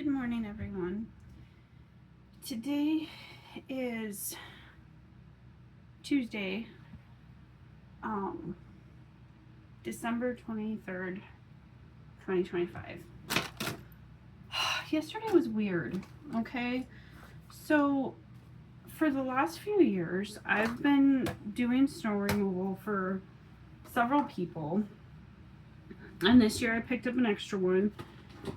Good morning, everyone. Today is Tuesday, December 23rd, 2025. Yesterday was weird, okay? So, for the last few years, I've been doing snow removal for several people. And this year I picked up an extra one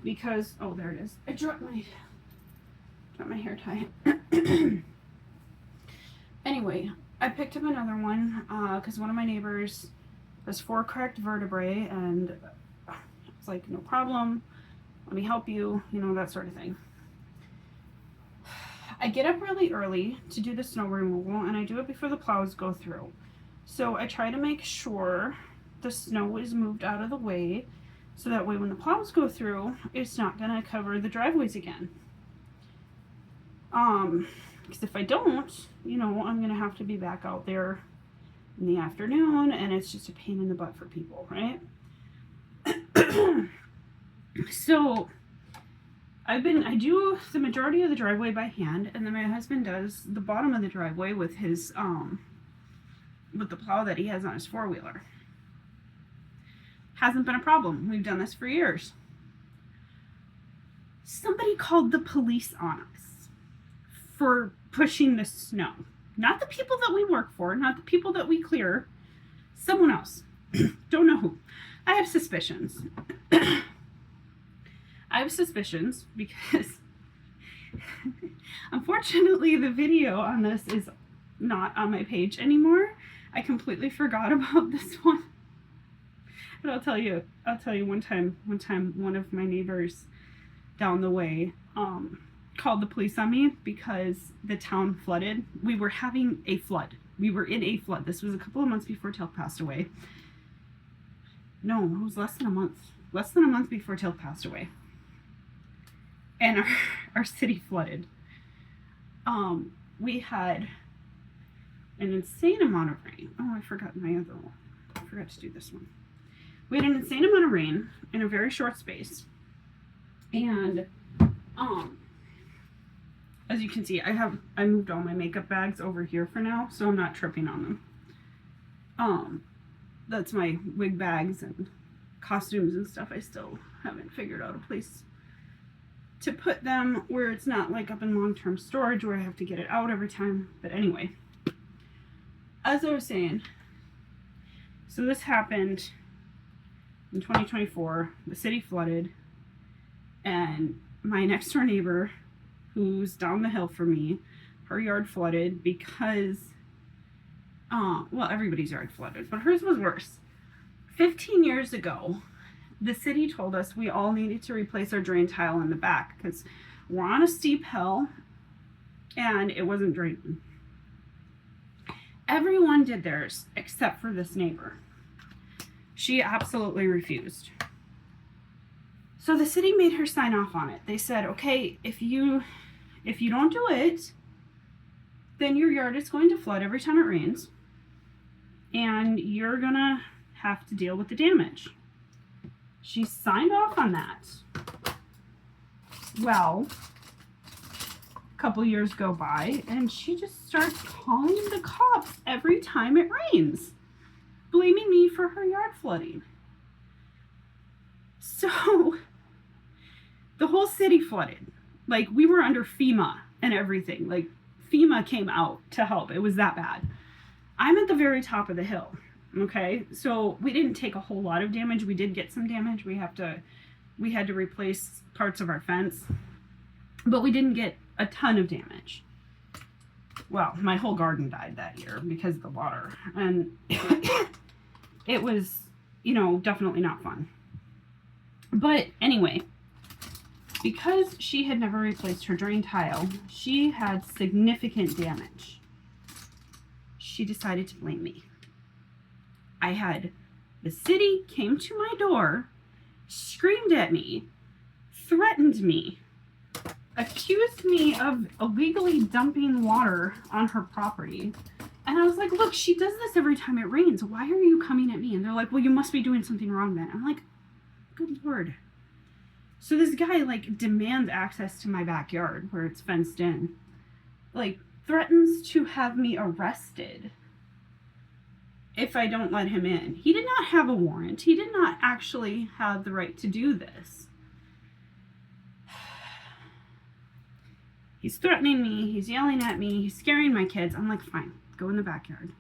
because, oh, there it is. I dropped my hair tie. Anyway, I picked up another one because one of my neighbors has 4 cracked vertebrae, and it's like, no problem, let me help you, that sort of thing. I get up really early to do the snow removal, and I do it before the plows go through. So I try to make sure the snow is moved out of the way, so that way when the plows go through, it's not going to cover the driveways again. Because if I don't, I'm going to have to be back out there in the afternoon, and it's just a pain in the butt for people, right? So I do the majority of the driveway by hand, and then my husband does the bottom of the driveway with his with the plow that he has on his 4-wheeler. Hasn't been a problem. We've done this for years. Somebody called the police on us for pushing the snow. Not the people that we work for, not the people that we clear. Someone else. Don't know who. I have suspicions. Because unfortunately the video on this is not on my page anymore. I completely forgot about this one. But I'll tell you one time one of my neighbors down the way called the police on me because the town flooded. We were having a flood. We were in a flood. This was a couple of months before Tilk passed away. No, it was less than a month. Less than a month before Tilk passed away. And our city flooded. We had an insane amount of rain. Oh, I forgot my other one. I forgot to do this one. We had an insane amount of rain in a very short space. And as you can see, I moved all my makeup bags over here for now, so I'm not tripping on them. That's my wig bags and costumes and stuff. I still haven't figured out a place to put them where it's not like up in long-term storage where I have to get it out every time. But anyway, as I was saying, so this happened in 2024. The city flooded, and my next door neighbor, who's down the hill from me, her yard flooded because, well, everybody's yard flooded, but hers was worse. 15 years ago, the city told us we all needed to replace our drain tile in the back because we're on a steep hill and it wasn't draining. Everyone did theirs except for this neighbor. She absolutely refused. So the city made her sign off on it. They said, okay, if you don't do it, then your yard is going to flood every time it rains, and you're gonna have to deal with the damage. She signed off on that. Well, a couple years go by, and she just starts calling the cops every time it rains, blaming me for her yard flooding. So the whole city flooded. Like, we were under FEMA and everything. Like, FEMA came out to help. It was that bad. I'm at the very top of the hill, okay? So we didn't take a whole lot of damage. We did get some damage. We had to replace parts of our fence, but we didn't get a ton of damage. Well, my whole garden died that year because of the water, and it was, definitely not fun. But anyway, because she had never replaced her drain tile, she had significant damage. She decided to blame me. The city came to my door, screamed at me, threatened me, accused me of illegally dumping water on her property. And I was like, look, she does this every time it rains. Why are you coming at me? And they're like, well, you must be doing something wrong then. I'm like, good Lord. So this guy like demands access to my backyard where it's fenced in. Like threatens to have me arrested if I don't let him in. He did not have a warrant. He did not actually have the right to do this. He's threatening me. He's yelling at me. He's scaring my kids. I'm like, fine, go in the backyard.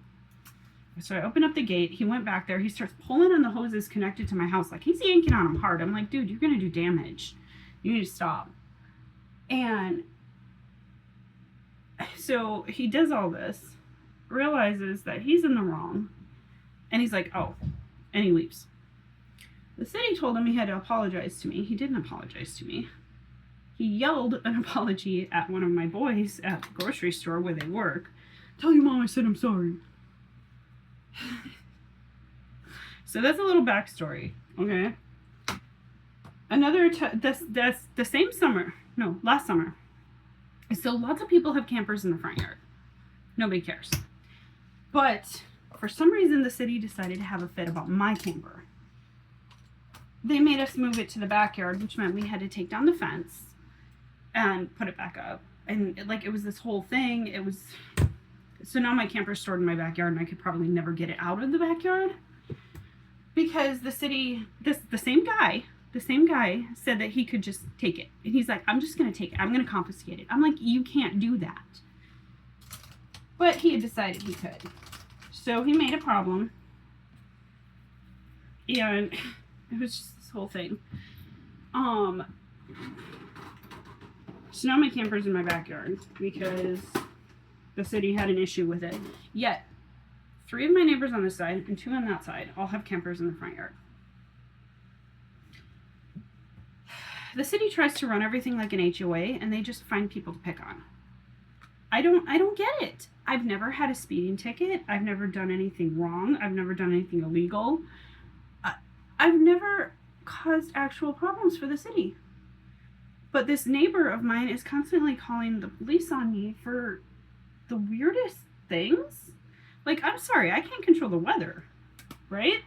So I open up the gate. He went back there. He starts pulling on the hoses connected to my house. Like, he's yanking on them hard. I'm like, dude, you're going to do damage. You need to stop. And so he does all this, realizes that he's in the wrong, and he's like, oh, and he leaves. The city told him he had to apologize to me. He didn't apologize to me. He yelled an apology at one of my boys at the grocery store where they work. Tell your mom I said I'm sorry. So that's a little backstory, okay? The same summer, no, last summer. So lots of people have campers in the front yard. Nobody cares. But for some reason, the city decided to have a fit about my camper. They made us move it to the backyard, which meant we had to take down the fence and put it back up. And it was this whole thing. So now my camper's stored in my backyard, and I could probably never get it out of the backyard because the city, the same guy said that he could just take it. And he's like, I'm just going to take it. I'm going to confiscate it. I'm like, you can't do that. But he had decided he could. So he made a problem. And it was just this whole thing. So now my camper's in my backyard because the city had an issue with it. Yet, 3 of my neighbors on this side and 2 on that side all have campers in the front yard. The city tries to run everything like an HOA, and they just find people to pick on. I don't get it. I've never had a speeding ticket. I've never done anything wrong. I've never done anything illegal. I've never caused actual problems for the city. But this neighbor of mine is constantly calling the police on me for the weirdest things. Like, I'm sorry, I can't control the weather, right?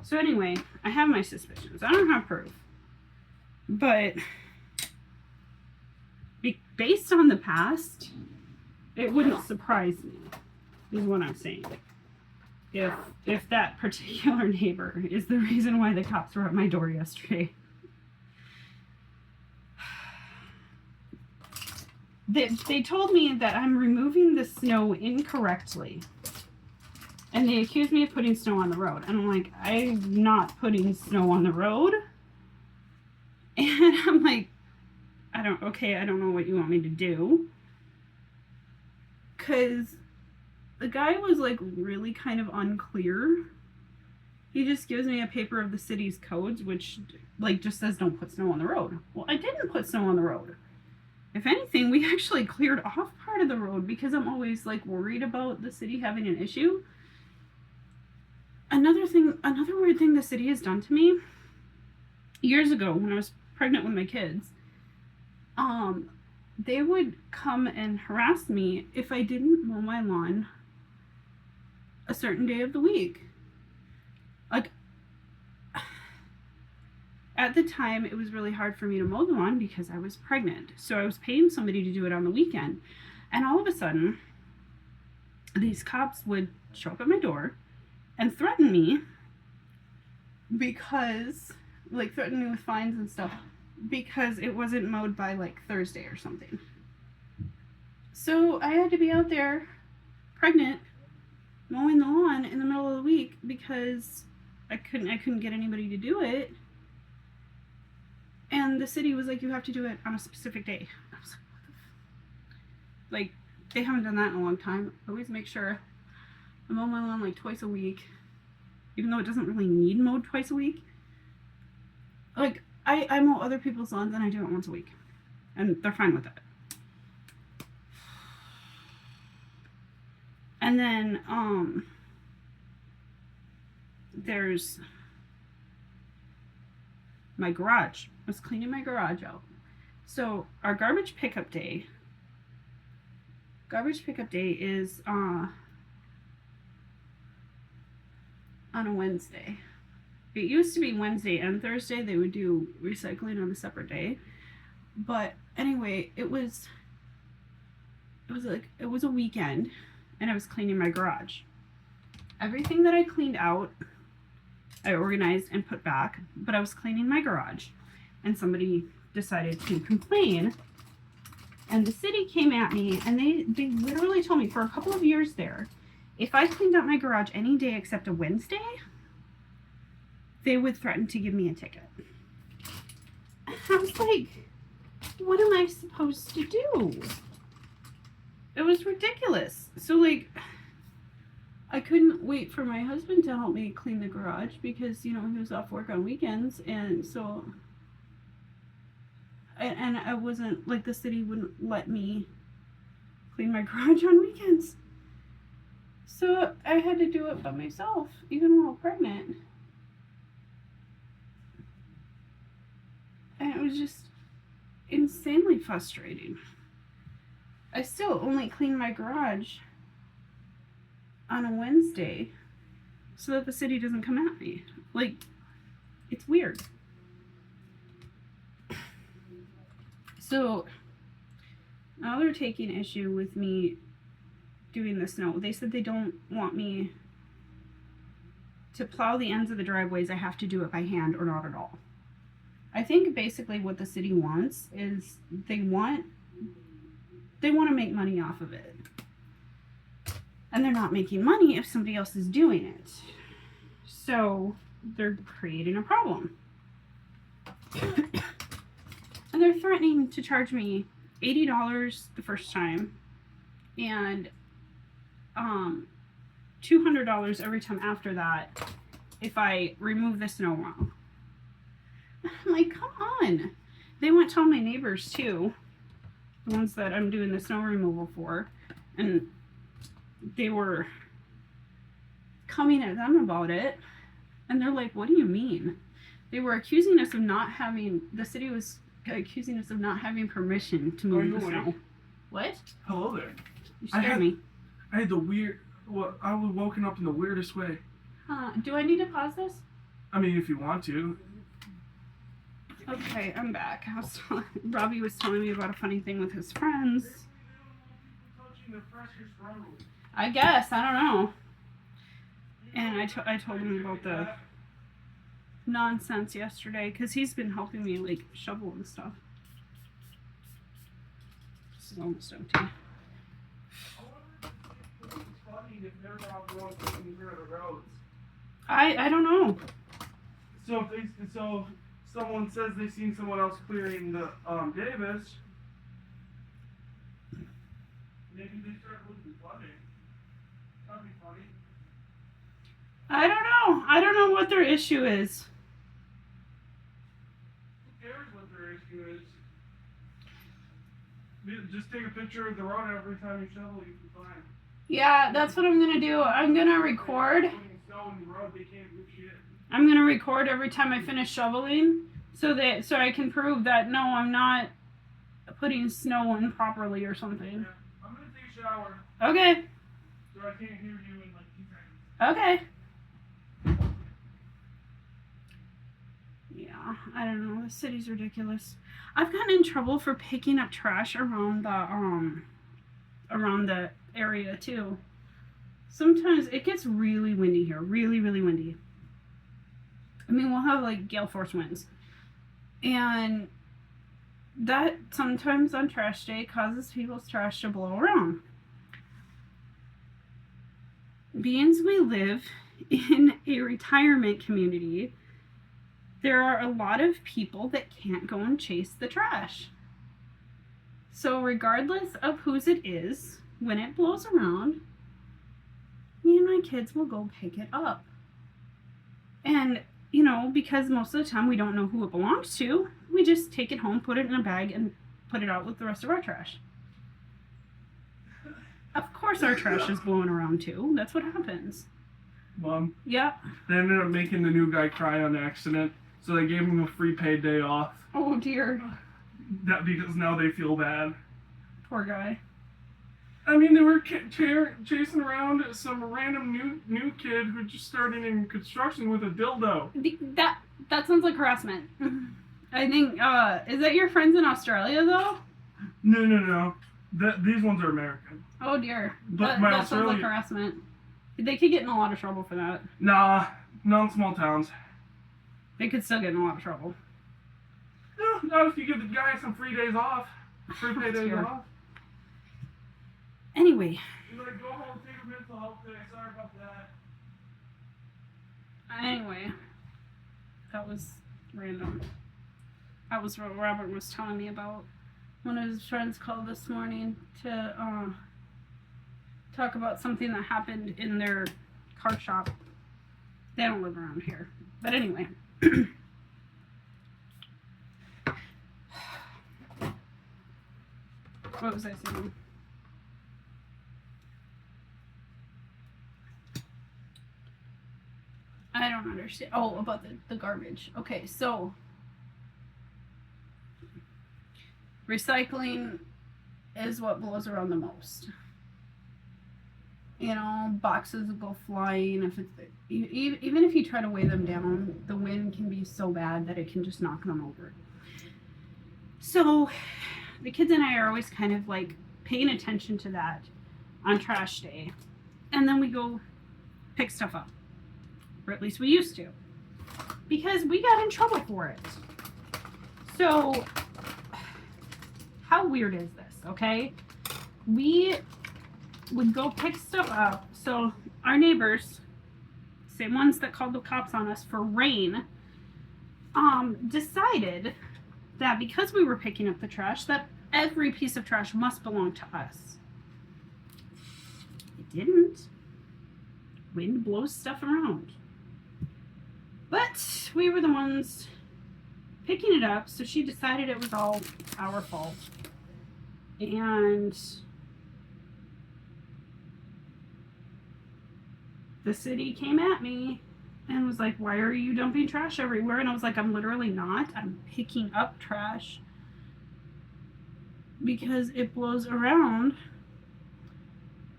So anyway, I have my suspicions. I don't have proof. But based on the past, it wouldn't surprise me, is what I'm saying. If that particular neighbor is the reason why the cops were at my door yesterday. They told me that I'm removing the snow incorrectly. And they accused me of putting snow on the road. And I'm like, I'm not putting snow on the road. And I'm like, I don't know what you want me to do. Because the guy was like really kind of unclear. He just gives me a paper of the city's codes, which like just says don't put snow on the road. Well, I didn't put snow on the road. If anything, we actually cleared off part of the road because I'm always like worried about the city having an issue. Another weird thing the city has done to me, years ago when I was pregnant with my kids, they would come and harass me if I didn't mow my lawn a certain day of the week. Like, at the time, it was really hard for me to mow the lawn because I was pregnant. So I was paying somebody to do it on the weekend. And all of a sudden, these cops would show up at my door and threaten me because, like, threaten me with fines and stuff because it wasn't mowed by, like, Thursday or something. So I had to be out there, pregnant, mowing the lawn in the middle of the week because I couldn't get anybody to do it. And the city was like, you have to do it on a specific day. I was like, what the like, they haven't done that in a long time. I always make sure I mow my lawn like twice a week, even though it doesn't really need mowed twice a week. Like, I mow other people's lawns and I do it once a week. And they're fine with it. And then, there's my garage. I was cleaning my garage out. So our garbage pickup day is on a Wednesday. It used to be Wednesday and Thursday. They would do recycling on a separate day. But anyway, it was a weekend and I was cleaning my garage. Everything that I cleaned out, I organized and put back, but I was cleaning my garage and somebody decided to complain. And the city came at me and they literally told me for a couple of years there, if I cleaned out my garage any day except a Wednesday, they would threaten to give me a ticket. I was like, what am I supposed to do? It was ridiculous. So like, I couldn't wait for my husband to help me clean the garage because, you know, he was off work on weekends. And so, and I wasn't, like, the city wouldn't let me clean my garage on weekends. So I had to do it by myself, even while pregnant. And it was just insanely frustrating. I still only clean my garage on a Wednesday so that the city doesn't come at me. Like, it's weird. So now they're taking issue with me doing the snow. They said they don't want me to plow the ends of the driveways. I have to do it by hand or not at all. I think basically what the city wants is they want to make money off of it. And they're not making money if somebody else is doing it. So they're creating a problem. And they're threatening to charge me $80 the first time and $200 every time after that if I remove the snow wrong. I'm like, come on. They went to all my neighbors too, the ones that I'm doing the snow removal for, and they were coming at them about it, and they're like, what do you mean? They were accusing us of not having, the city was accusing us of not having permission to move the snow. What? Hello there. You scared me. I had the weird, well, I was woken up in the weirdest way. Do I need to pause this? I mean, if you want to. Okay, I'm back. Robbie was telling me about a funny thing with his friends. I guess, I don't know. And I told him about the nonsense yesterday because he's been helping me like shovel and stuff. This is almost empty. I don't know. So someone says they seen someone else clearing the Davis. Maybe they start looking funny. That'd be funny. I don't know. I don't know what their issue is. Who cares what their issue is? Just take a picture of the road every time you shovel, you can find. Yeah, that's what I'm gonna do. I'm gonna record. I'm gonna record every time I finish shoveling, so I can prove that no, I'm not putting snow in properly or something. Yeah. I'm gonna take a shower. Okay. So I can't hear you in like 2 seconds. Okay. Yeah, I don't know. The city's ridiculous. I've gotten in trouble for picking up trash around the area too. Sometimes it gets really windy here. Really, really windy. I mean, we'll have like gale force winds. And that sometimes on trash day causes people's trash to blow around. Being we live in a retirement community, there are a lot of people that can't go and chase the trash. So regardless of whose it is, when it blows around, me and my kids will go pick it up. And, you know, because most of the time we don't know who it belongs to, we just take it home, put it in a bag, and put it out with the rest of our trash. Of course our trash is blowing around too. That's what happens. Mom. Yeah. They ended up making the new guy cry on accident, so they gave him a free paid day off. Oh dear. That because now they feel bad. Poor guy. I mean, they were chasing around some random new kid who just started in construction with a dildo. That sounds like harassment. I think, is that your friends in Australia, though? No. These ones are American. Oh, dear. But that sounds like harassment. They could get in a lot of trouble for that. Nah, not in small towns. They could still get in a lot of trouble. No, not if you give the guy some free days off. Free pay days off. Anyway. You're like, go home, take a mental health day. Sorry about that. Anyway. That was random. That was what Robert was telling me about. One of his friends called this morning to talk about something that happened in their car shop. They don't live around here. But anyway. What was I saying? I don't understand. Oh, about the garbage. Okay, so recycling is what blows around the most. You know, boxes go flying. If it's even if you try to weigh them down, the wind can be so bad that it can just knock them over. So the kids and I are always kind of like paying attention to that on trash day, and then we go pick stuff up, or at least we used to, because we got in trouble for it. So how weird is this? Okay, we would go pick stuff up. So our neighbors, same ones that called the cops on us for rain, decided that because we were picking up the trash, that every piece of trash must belong to us. It didn't. Wind blows stuff around. But we were the ones picking it up, so she decided it was all our fault. And the city came at me and was like, why are you dumping trash everywhere? And I was like, I'm literally not. I'm picking up trash because it blows around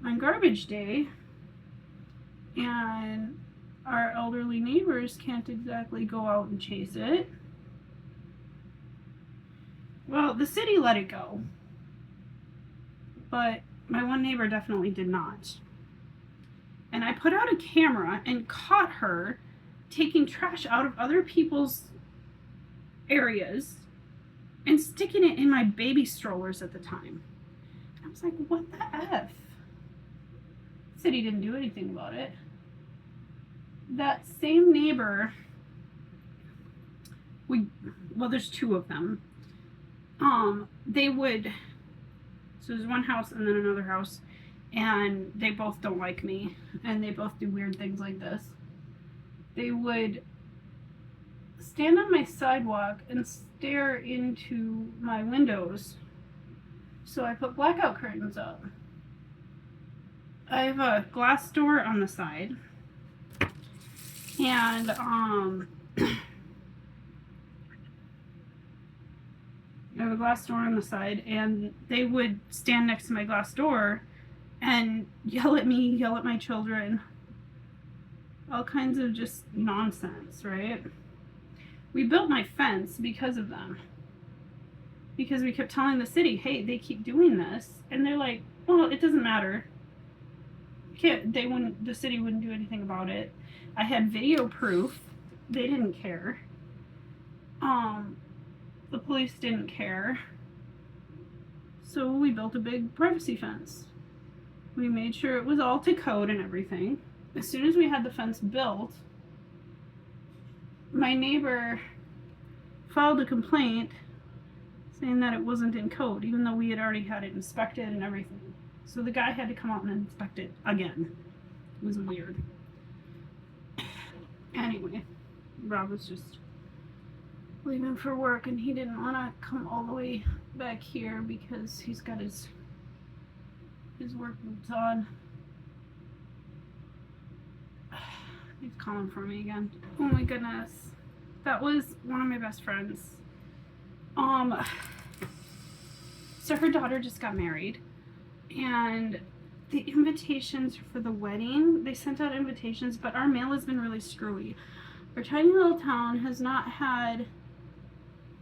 on garbage day, and our elderly neighbors can't exactly go out and chase it. Well, the city let it go, but my one neighbor definitely did not. And I put out a camera and caught her taking trash out of other people's areas and sticking it in my baby strollers at the time. And I was like, what the F? City didn't do anything about it. That same neighbor, well, there's two of them. They would, so there's one house and then another house, and they both don't like me, and they both do weird things like this. They would stand on my sidewalk and stare into my windows. So I put blackout curtains up. I have a glass door on the side, and I have a glass door on the side, and they would stand next to my glass door and yell at me, yell at my children, all kinds of just nonsense, right? We built my fence because of them, because we kept telling the city, hey, they keep doing this, and they're like, well, it doesn't matter. The city wouldn't do anything about it. I had video proof. They didn't care. The police didn't care. So we built a big privacy fence. We made sure it was all to code and everything. As soon as we had the fence built, my neighbor filed a complaint saying that it wasn't in code, even though we had already had it inspected and everything. So the guy had to come out and inspect it again. It was weird. Anyway, Rob was just leaving for work, and he didn't want to come all the way back here because he's got his work boots on. He's calling for me again. Oh my goodness. That was one of my best friends. So her daughter just got married. And the invitations for the wedding, they sent out invitations, but our mail has been really screwy. Our tiny little town has not had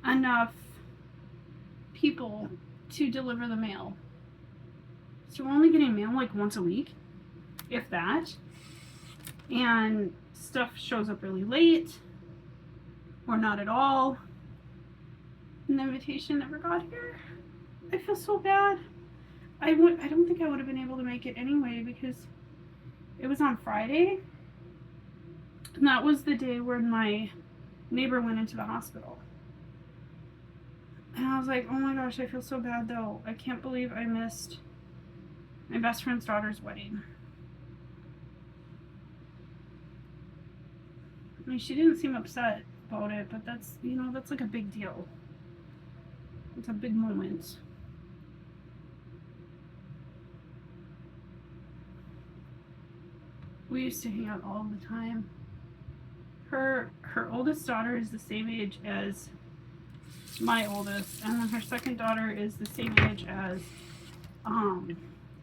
enough people to deliver the mail. So we're only getting mail like once a week, if that. And stuff shows up really late, or not at all. And the invitation never got here. I feel so bad. I don't think I would have been able to make it anyway because it was on Friday. And that was the day when my neighbor went into the hospital. And I was like, oh my gosh, I feel so bad though. I can't believe I missed my best friend's daughter's wedding. I mean, she didn't seem upset about it, but that's, you know, that's like a big deal. It's a big moment. We used to hang out all the time. Her oldest daughter is the same age as my oldest, and then her second daughter is the same age as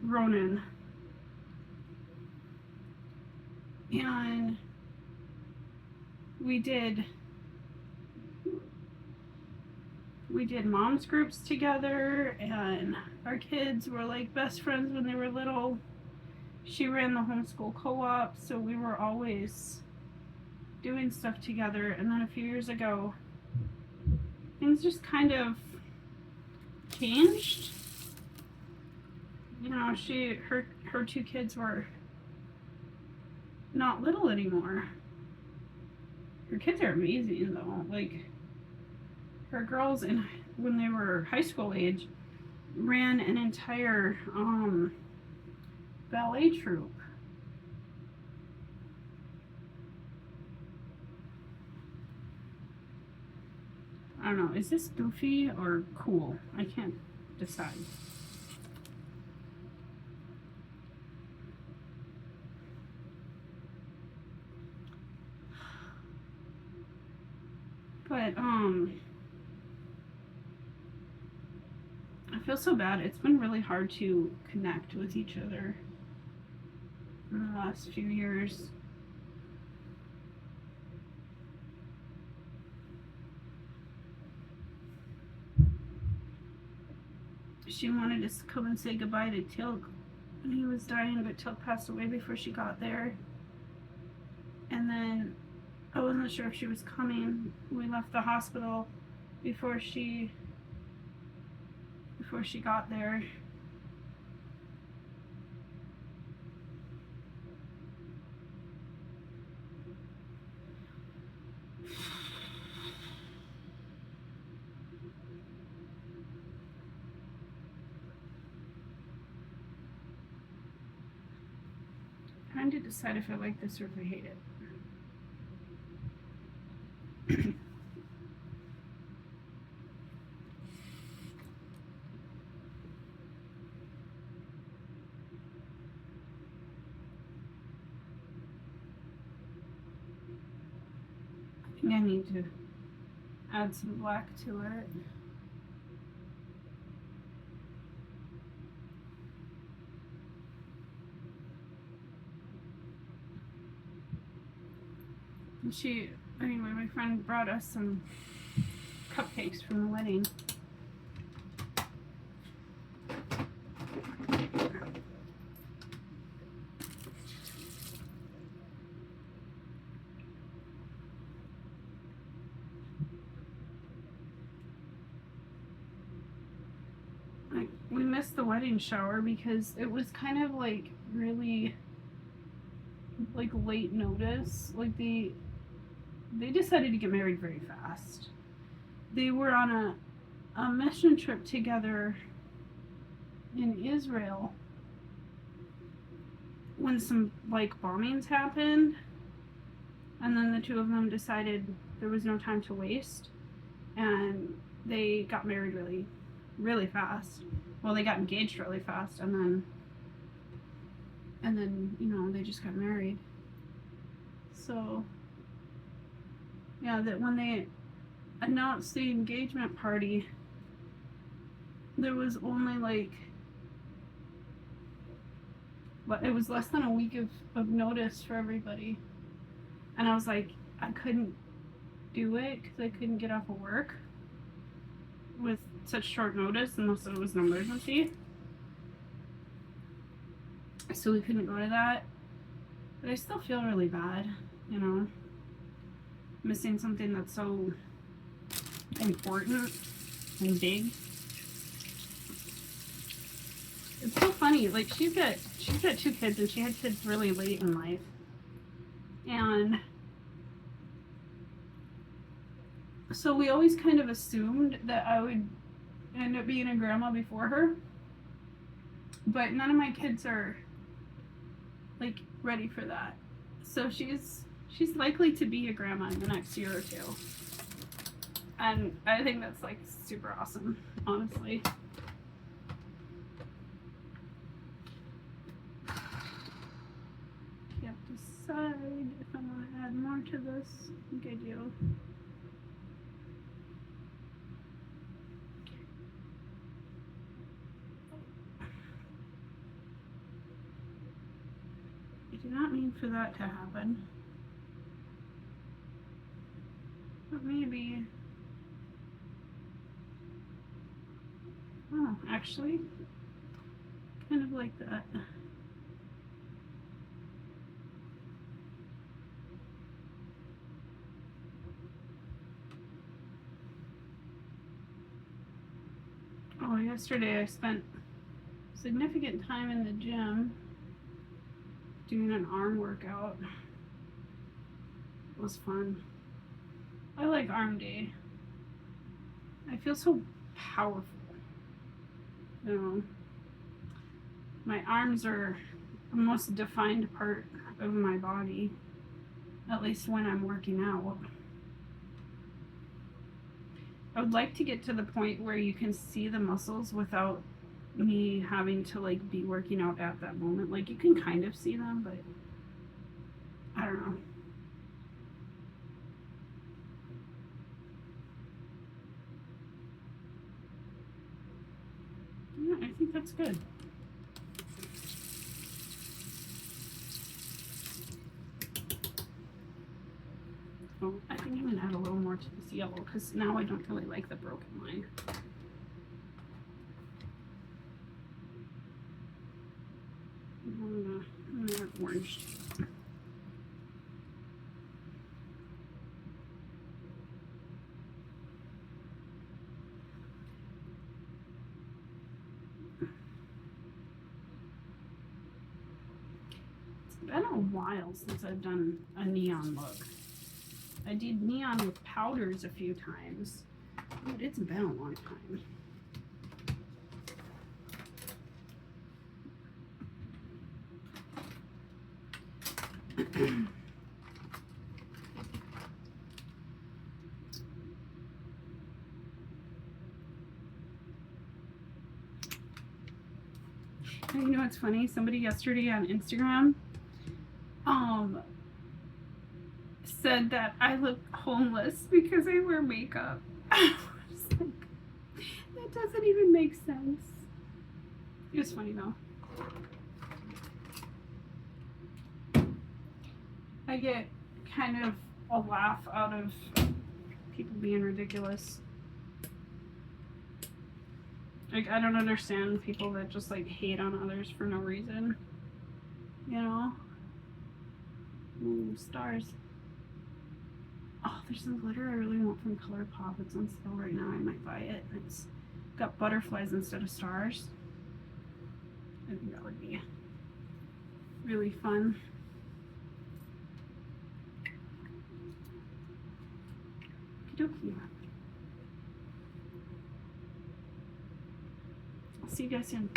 Ronan. And we did moms groups together, and our kids were like best friends when they were little. She ran the homeschool co-op, so we were always doing stuff together. And then a few years ago, things just kind of changed. You know, her two kids were not little anymore. Her kids are amazing though. Like, her girls when they were high school age ran an entire ballet troupe. I don't know, is this goofy or cool? I can't decide. But I feel so bad. It's been really hard to connect with each other in the last few years. She wanted to come and say goodbye to Tilk when he was dying, but Tilk passed away before she got there. And then I wasn't sure if she was coming. We left the hospital before she got there. Trying to decide if I like this or if I hate it. I think I need to add some black to it. Anyway, my friend brought us some cupcakes from the wedding. We missed the wedding shower because it was kind of like really like late notice. Like they decided to get married very fast. They were on a mission trip together in Israel when some like bombings happened, and then the two of them decided there was no time to waste, and they got married really, really fast. Well, they got engaged really fast, and then you know, they just got married. So yeah, that when they announced the engagement party, there was only like but it was less than a week of notice for everybody. And I was like, I couldn't do it because I couldn't get off of work with such short notice unless it was an emergency. So we couldn't go to that. But I still feel really bad, you know, missing something that's so important and big. It's so funny. Like she's got 2 kids, and she had kids really late in life. And so we always kind of assumed that I would end up being a grandma before her. But none of my kids are like ready for that. So she's likely to be a grandma in the next year or 2. And I think that's like super awesome, honestly. Can't decide if I want to add more to this. I think I do. I do not mean for that to happen. But maybe. Oh, actually, kind of like that. Oh, yesterday I spent significant time in the gym doing an arm workout. It was fun. I like arm day. I feel so powerful. You know, my arms are the most defined part of my body, at least when I'm working out. I would like to get to the point where you can see the muscles without me having to like be working out at that moment. Like you can kind of see them, but I don't know. Yeah, I think that's good. Oh, I think I'm gonna add a little more to this yellow because now I don't really like the broken line. I'm gonna add orange. It's been a while since I've done a neon look. I did neon with powders a few times, but it's been a long time. You know what's funny? Somebody yesterday on Instagram said that I look homeless because I wear makeup. I was like, that doesn't even make sense. It was funny though. I get kind of a laugh out of people being ridiculous. Like, I don't understand people that just like hate on others for no reason. You know? Ooh, stars. Oh, there's some glitter I really want from ColourPop. It's on sale right now. I might buy it. It's got butterflies instead of stars. I think that would be really fun. Okey-dokey. I'll see you guys soon.